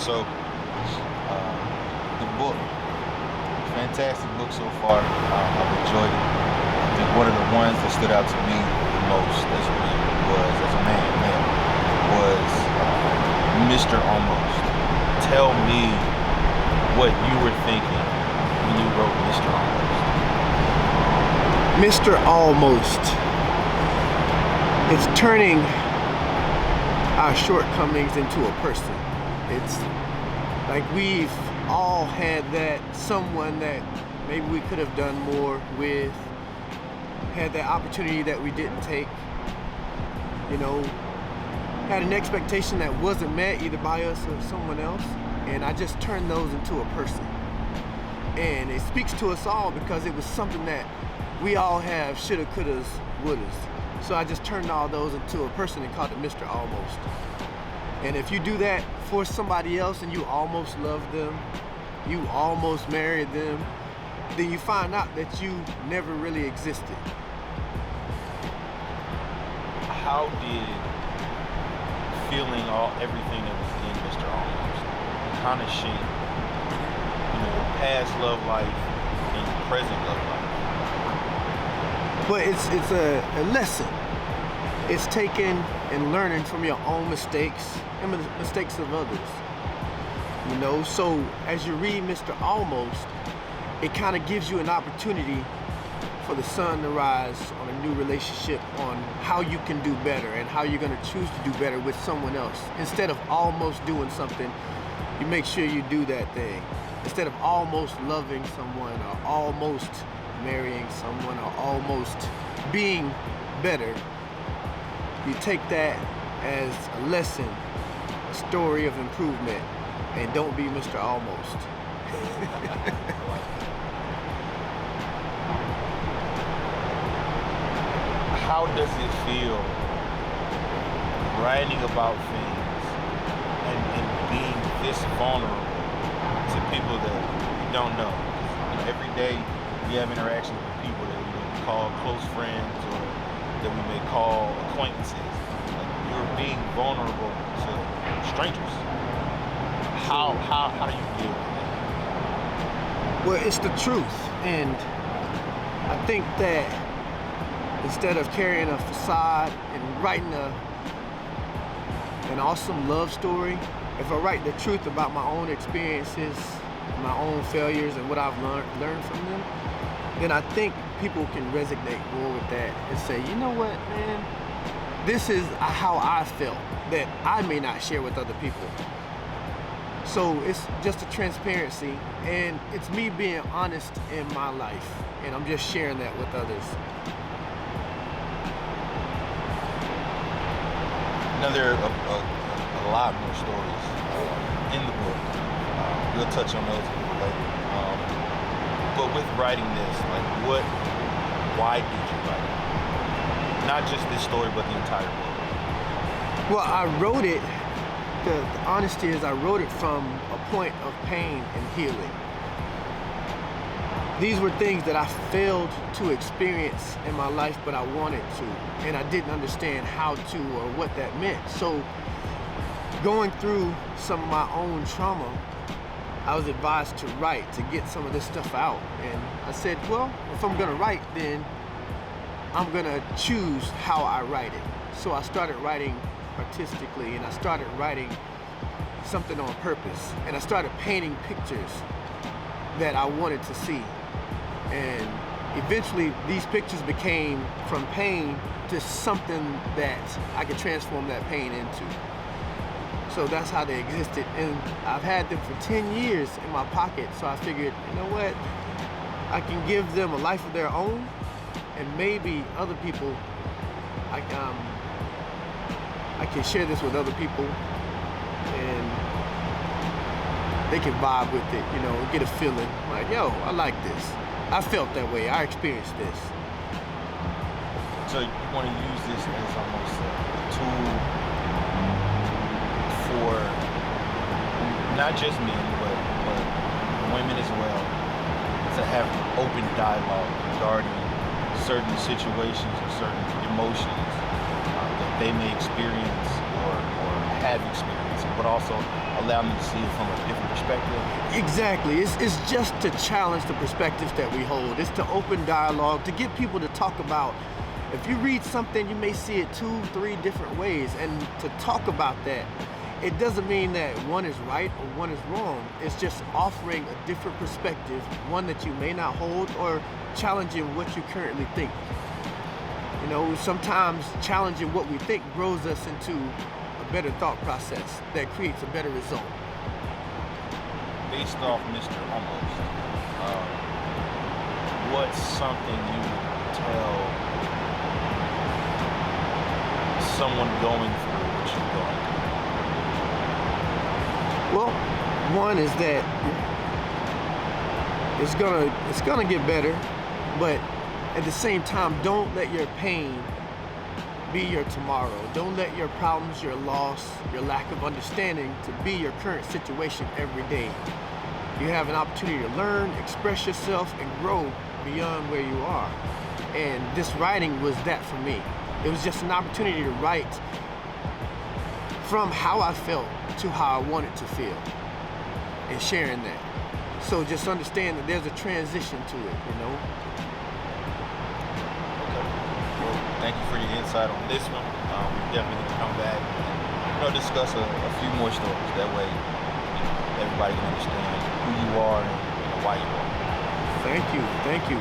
So, the book, fantastic book so far. I've enjoyed it. I think one of the ones that stood out to me the most as a reader as a man, was Mr. Almost. Tell me what you were thinking when you wrote Mr. Almost. Mr. Almost. It's turning our shortcomings into a person. It's like we've all had that someone that maybe we could have done more with, had that opportunity that we didn't take, had an expectation that wasn't met either by us or someone else, and I just turned those into a person. And it speaks to us all because it was something that we all have shoulda, couldas, wouldas. So I just turned all those into a person and called it Mr. Almost. And if you do that for somebody else and you almost love them, you almost married them, then you find out that you never really existed. How did feeling everything that was in Mr. Almost kind of shape, past love life and present love life? But it's a lesson. It's taking and learning from your own mistakes and the mistakes of others. So as you read Mr. Almost, it kind of gives you an opportunity for the sun to rise on a new relationship, on how you can do better and how you're going to choose to do better with someone else. Instead of almost doing something, you make sure you do that thing. Instead of almost loving someone or almost marrying someone or almost being better, you take that as a lesson, a story of improvement, and don't be Mr. Almost. How does it feel writing about things and being this vulnerable to people that you don't know? Every day we have interactions with people that we may call close friends or that we may call acquaintances. Like, you're being vulnerable to strangers. How do you deal with that? Well, it's the truth, and I think that instead of carrying a facade and writing an awesome love story, if I write the truth about my own experiences, my own failures, and what I've learned from them, then I think people can resonate more with that and say, you know what, man, this is how I felt that I may not share with other people. So it's just a transparency, and it's me being honest in my life, and I'm just sharing that with others. There are a lot more stories in the book. We'll touch on those a little later. But with writing this, why did you write it? Not just this story, but the entire book. Well, I wrote it, the honesty is I wrote it from a point of pain and healing. These were things that I failed to experience in my life, but I wanted to, and I didn't understand how to or what that meant. So going through some of my own trauma, I was advised to write, to get some of this stuff out. And I said, well, if I'm gonna write, then I'm gonna choose how I write it. So I started writing artistically, and I started writing something on purpose, and I started painting pictures that I wanted to see. And eventually these pictures became from pain to something that I could transform that pain into. So that's how they existed, and I've had them for 10 years in my pocket. So I figured, you know what, I can give them a life of their own, and maybe other people, I can share this with other people, and they can vibe with it, get a feeling like, yo, I like this. I felt that way, I experienced this. So you want to use this as almost a tool for not just men, but women as well, to have open dialogue regarding certain situations or certain emotions that they may experience or have experienced in but also allow me to see it from a different perspective. Exactly. It's just to challenge the perspectives that we hold. It's to open dialogue, to get people to talk about. If you read something, you may see it 2, 3 different ways, and to talk about that, it doesn't mean that one is right or one is wrong. It's just offering a different perspective, one that you may not hold, or challenging what you currently think. You know, sometimes challenging what we think grows us into a better thought process that creates a better result. Based off Mr. Almost, what's something you would tell someone going through what you're going through? Well, one is that it's gonna get better, but at the same time, don't let your pain be your tomorrow. Don't let your problems, your loss, your lack of understanding to be your current situation every day. You have an opportunity to learn, express yourself, and grow beyond where you are. And this writing was that for me. It was just an opportunity to write from how I felt to how I wanted to feel, and sharing that. So just understand that there's a transition to it, you know? Okay. Well, thank you for your insight on this one. We're definitely going to come back and discuss a few more stories. That way, everybody can understand who you are and why you are. Thank you.